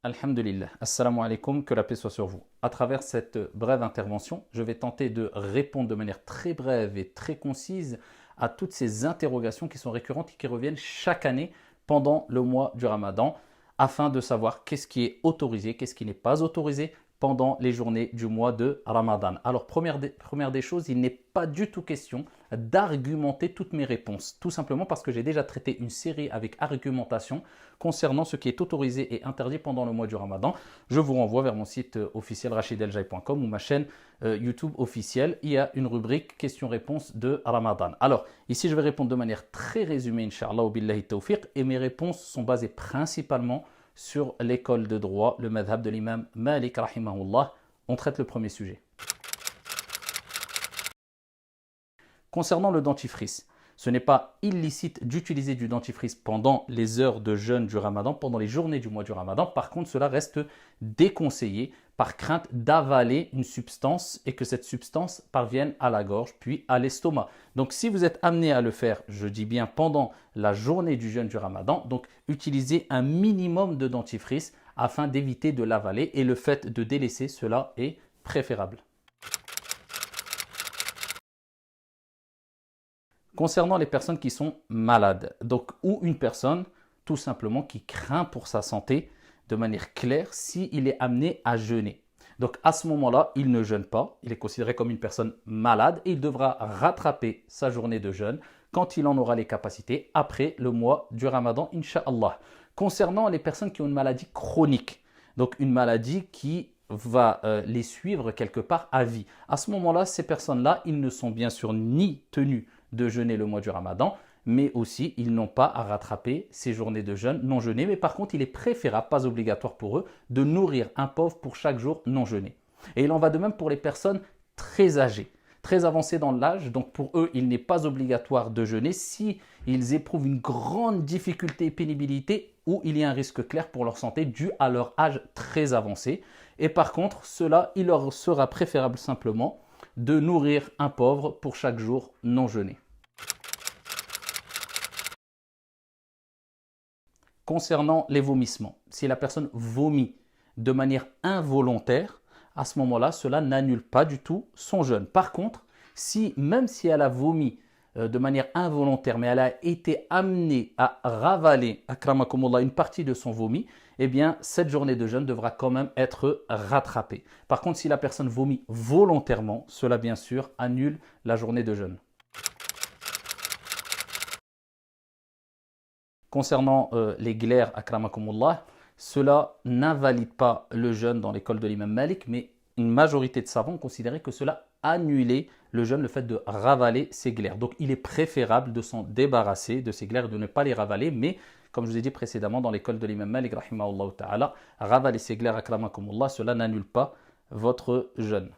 Alhamdulillah. Assalamu alaikum, que la paix soit sur vous. À travers cette brève intervention, je vais tenter de répondre de manière très brève et très concise à toutes ces interrogations qui sont récurrentes et qui reviennent chaque année pendant le mois du Ramadan, afin de savoir qu'est-ce qui est autorisé, qu'est-ce qui n'est pas autorisé pendant les journées du mois de Ramadan. Alors, première des choses, il n'est pas du tout question d'argumenter toutes mes réponses, tout simplement parce que j'ai déjà traité une série avec argumentation concernant ce qui est autorisé et interdit pendant le mois du Ramadan. Je vous renvoie vers mon site officiel rachideljaï.com ou ma chaîne YouTube officielle. Il y a une rubrique questions-réponses de Ramadan. Alors, ici, je vais répondre de manière très résumée, Inch'Allah, wa billahi tawfiq, et mes réponses sont basées principalement sur l'école de droit, le madhab de l'imam Malik rahimahullah. On traite le premier sujet. Concernant le dentifrice, ce n'est pas illicite d'utiliser du dentifrice pendant les heures de jeûne du Ramadan, pendant les journées du mois du Ramadan. Par contre, cela reste déconseillé par crainte d'avaler une substance et que cette substance parvienne à la gorge puis à l'estomac. Donc, si vous êtes amené à le faire, je dis bien pendant la journée du jeûne du Ramadan, donc utilisez un minimum de dentifrice afin d'éviter de l'avaler, et le fait de délaisser cela est préférable. Concernant les personnes qui sont malades, donc, ou une personne tout simplement qui craint pour sa santé de manière claire s'il est amené à jeûner. Donc à ce moment-là, il ne jeûne pas, il est considéré comme une personne malade et il devra rattraper sa journée de jeûne quand il en aura les capacités après le mois du Ramadan, Inch'Allah. Concernant les personnes qui ont une maladie chronique, donc une maladie qui va les suivre quelque part à vie. À ce moment-là, ces personnes-là, ils ne sont bien sûr ni tenus de jeûner le mois du Ramadan, mais aussi ils n'ont pas à rattraper ces journées de jeûne non jeûnées. Mais par contre, il est préférable, pas obligatoire pour eux, de nourrir un pauvre pour chaque jour non jeûné. Et il en va de même pour les personnes très âgées, très avancées dans l'âge. Donc pour eux, il n'est pas obligatoire de jeûner si ils éprouvent une grande difficulté et pénibilité ou il y a un risque clair pour leur santé dû à leur âge très avancé. Et par contre, cela, il leur sera préférable simplement de nourrir un pauvre pour chaque jour non jeûné. Concernant les vomissements, si la personne vomit de manière involontaire, à ce moment-là, cela n'annule pas du tout son jeûne. Par contre, même si elle a vomi de manière involontaire, mais elle a été amenée à ravaler, akramakumullah, une partie de son vomi, eh bien, cette journée de jeûne devra quand même être rattrapée. Par contre, si la personne vomit volontairement, cela, bien sûr, annule la journée de jeûne. Concernant les glaires, akramakumullah, cela n'invalide pas le jeûne dans l'école de l'imam Malik, mais une majorité de savants considéraient que cela annulait le jeûne, le fait de ravaler ces glaires. Donc il est préférable de s'en débarrasser de ces glaires, de ne pas les ravaler, mais comme je vous ai dit précédemment, dans l'école de l'imam Malik, rahimahullah ta'ala, ravaler ces glaires, akramakumullah, cela n'annule pas votre jeûne.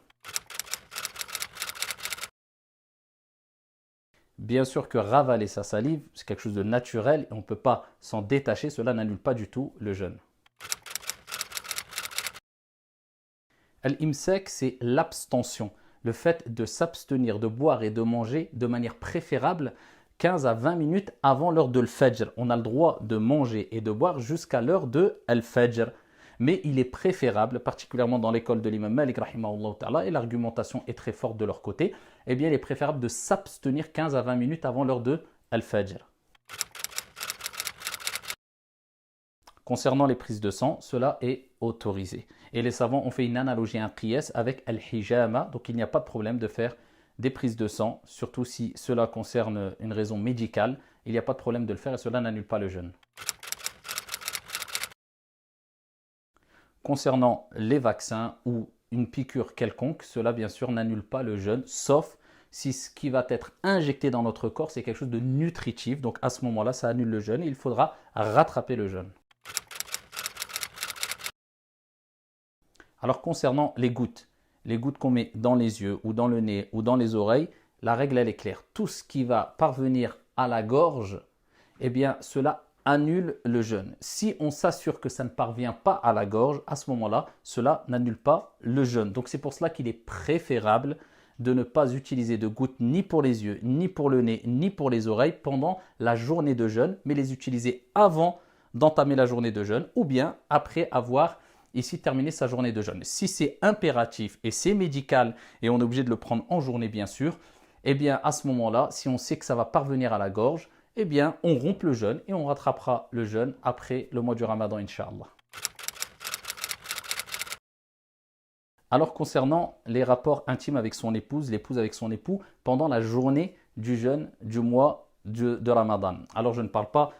Bien sûr que ravaler sa salive, c'est quelque chose de naturel et on ne peut pas s'en détacher, cela n'annule pas du tout le jeûne. Al-imsak, c'est l'abstention, le fait de s'abstenir de boire et de manger de manière préférable 15 à 20 minutes avant l'heure de l'fajr. On a le droit de manger et de boire jusqu'à l'heure de l'fajr. Mais il est préférable, particulièrement dans l'école de l'imam Malik, rahimahullah ta'ala, et l'argumentation est très forte de leur côté, eh bien il est préférable de s'abstenir 15 à 20 minutes avant l'heure de al-fajr. Concernant les prises de sang, cela est autorisé. Et les savants ont fait une analogie, un qiyas avec al-hijama, donc il n'y a pas de problème de faire des prises de sang, surtout si cela concerne une raison médicale, il n'y a pas de problème de le faire et cela n'annule pas le jeûne. Concernant les vaccins ou une piqûre quelconque, cela bien sûr n'annule pas le jeûne, sauf si ce qui va être injecté dans notre corps, c'est quelque chose de nutritif. Donc à ce moment-là, ça annule le jeûne et il faudra rattraper le jeûne. Alors concernant les gouttes qu'on met dans les yeux ou dans le nez ou dans les oreilles, la règle elle est claire. Tout ce qui va parvenir à la gorge, eh bien cela annule le jeûne. Si on s'assure que ça ne parvient pas à la gorge, à ce moment-là, cela n'annule pas le jeûne. Donc c'est pour cela qu'il est préférable de ne pas utiliser de gouttes ni pour les yeux, ni pour le nez, ni pour les oreilles pendant la journée de jeûne, mais les utiliser avant d'entamer la journée de jeûne ou bien après avoir ici terminé sa journée de jeûne. Si c'est impératif et c'est médical et on est obligé de le prendre en journée bien sûr, eh bien à ce moment-là, si on sait que ça va parvenir à la gorge, eh bien on rompt le jeûne et on rattrapera le jeûne après le mois du Ramadan, Inch'Allah. Alors concernant les rapports intimes avec son épouse, l'épouse avec son époux, pendant la journée du jeûne du mois de Ramadan. Alors je ne parle pas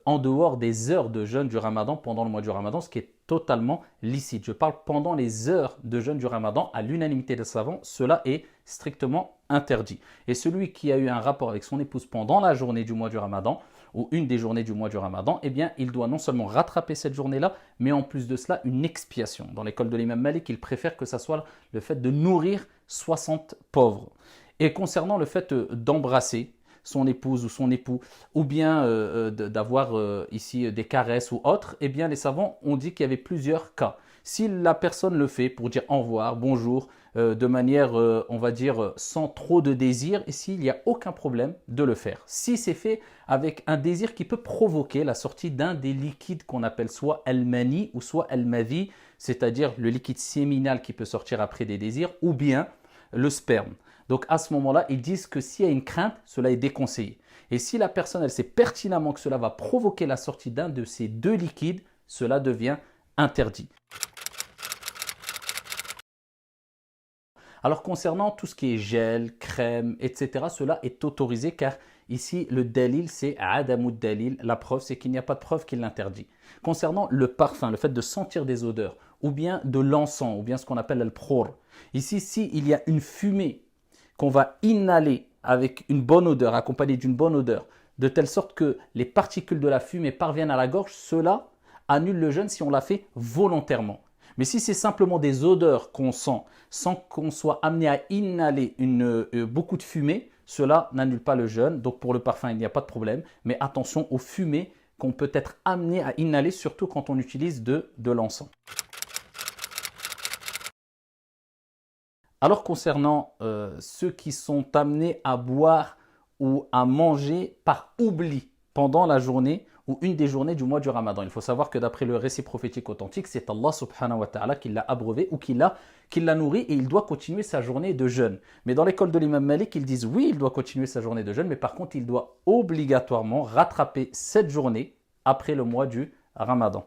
en dehors des heures de jeûne du Ramadan pendant le mois du Ramadan, ce qui est totalement licite. Je parle pendant les heures de jeûne du Ramadan, à l'unanimité des savants, cela est strictement interdit. Et celui qui a eu un rapport avec son épouse pendant la journée du mois du Ramadan, ou une des journées du mois du Ramadan, eh bien, il doit non seulement rattraper cette journée-là, mais en plus de cela, une expiation. Dans l'école de l'imam Malik, il préfère que ça soit le fait de nourrir 60 pauvres. Et concernant le fait d'embrasser son épouse ou son époux, ou bien d'avoir ici des caresses ou autres, eh bien, les savants ont dit qu'il y avait plusieurs cas. Si la personne le fait pour dire au revoir, bonjour, de manière, on va dire, sans trop de désir, et s'il n'y a aucun problème de le faire. Si c'est fait avec un désir qui peut provoquer la sortie d'un des liquides qu'on appelle soit al-mani ou soit al-mavi, c'est-à-dire le liquide séminal qui peut sortir après des désirs, ou bien le sperme. Donc à ce moment-là, ils disent que s'il y a une crainte, cela est déconseillé. Et si la personne, elle sait pertinemment que cela va provoquer la sortie d'un de ces deux liquides, cela devient interdit. Alors concernant tout ce qui est gel, crème, etc., cela est autorisé car ici le dalil c'est adamud dalil, la preuve c'est qu'il n'y a pas de preuve qui l'interdit. Concernant le parfum, le fait de sentir des odeurs ou bien de l'encens ou bien ce qu'on appelle al-prur, ici s'il y a une fumée qu'on va inhaler avec une bonne odeur, accompagnée d'une bonne odeur, de telle sorte que les particules de la fumée parviennent à la gorge, cela annule le jeûne si on l'a fait volontairement. Mais si c'est simplement des odeurs qu'on sent sans qu'on soit amené à inhaler beaucoup de fumée, cela n'annule pas le jeûne. Donc pour le parfum, il n'y a pas de problème. Mais attention aux fumées qu'on peut être amené à inhaler, surtout quand on utilise de l'encens. Alors concernant ceux qui sont amenés à boire ou à manger par oubli pendant la journée ou une des journées du mois du Ramadan. Il faut savoir que d'après le récit prophétique authentique, c'est Allah subhanahu wa ta'ala qui l'a abreuvé ou qui l'a nourri et il doit continuer sa journée de jeûne. Mais dans l'école de l'imam Malik, ils disent oui, il doit continuer sa journée de jeûne, mais par contre, il doit obligatoirement rattraper cette journée après le mois du Ramadan.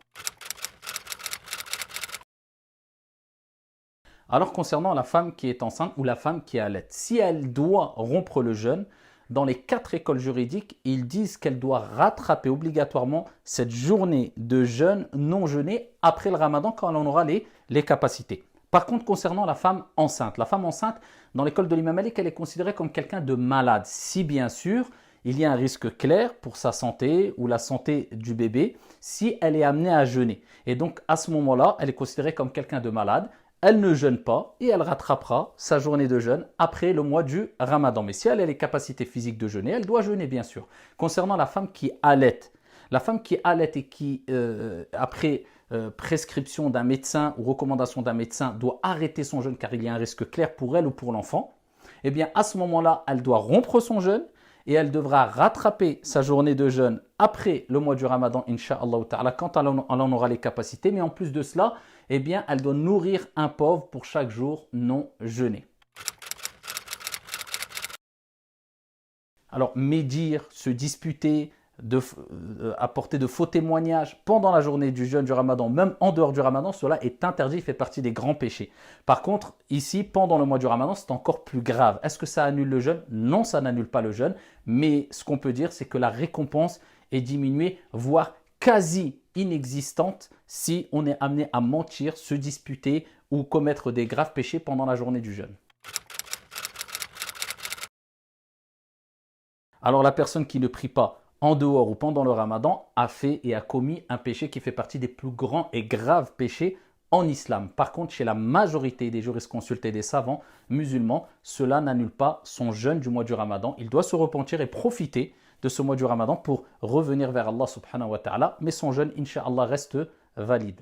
Alors concernant la femme qui est enceinte ou la femme qui allait, si elle doit rompre le jeûne, dans les 4 écoles juridiques, ils disent qu'elle doit rattraper obligatoirement cette journée de jeûne non jeûnée après le Ramadan quand on aura les capacités. Par contre, concernant la femme enceinte, dans l'école de l'imam Malik, elle est considérée comme quelqu'un de malade. Si bien sûr, il y a un risque clair pour sa santé ou la santé du bébé si elle est amenée à jeûner. Et donc à ce moment-là, elle est considérée comme quelqu'un de malade. Elle ne jeûne pas et elle rattrapera sa journée de jeûne après le mois du Ramadan. Mais si elle a les capacités physiques de jeûner, elle doit jeûner bien sûr. Concernant la femme qui allaite, et qui, après prescription d'un médecin ou recommandation d'un médecin, doit arrêter son jeûne car il y a un risque clair pour elle ou pour l'enfant, eh bien à ce moment-là, elle doit rompre son jeûne et elle devra rattraper sa journée de jeûne après le mois du Ramadan, Inch'Allah ta'ala, quand elle en aura les capacités. Mais en plus de cela, eh bien, elle doit nourrir un pauvre pour chaque jour non jeûné. Alors, médire, se disputer, apporter de faux témoignages pendant la journée du jeûne du Ramadan, même en dehors du Ramadan, cela est interdit, fait partie des grands péchés. Par contre, ici, pendant le mois du Ramadan, c'est encore plus grave. Est-ce que ça annule le jeûne? Non, ça n'annule pas le jeûne, mais ce qu'on peut dire, c'est que la récompense est diminuée, voire quasi inexistante si on est amené à mentir, se disputer ou commettre des graves péchés pendant la journée du jeûne. Alors la personne qui ne prie pas en dehors ou pendant le Ramadan a fait et a commis un péché qui fait partie des plus grands et graves péchés en islam. Par contre, chez la majorité des jurisconsultes et des savants musulmans, cela n'annule pas son jeûne du mois du Ramadan. Il doit se repentir et profiter de ce mois du Ramadan pour revenir vers Allah subhanahu wa ta'ala, mais son jeûne, incha'Allah, reste valide.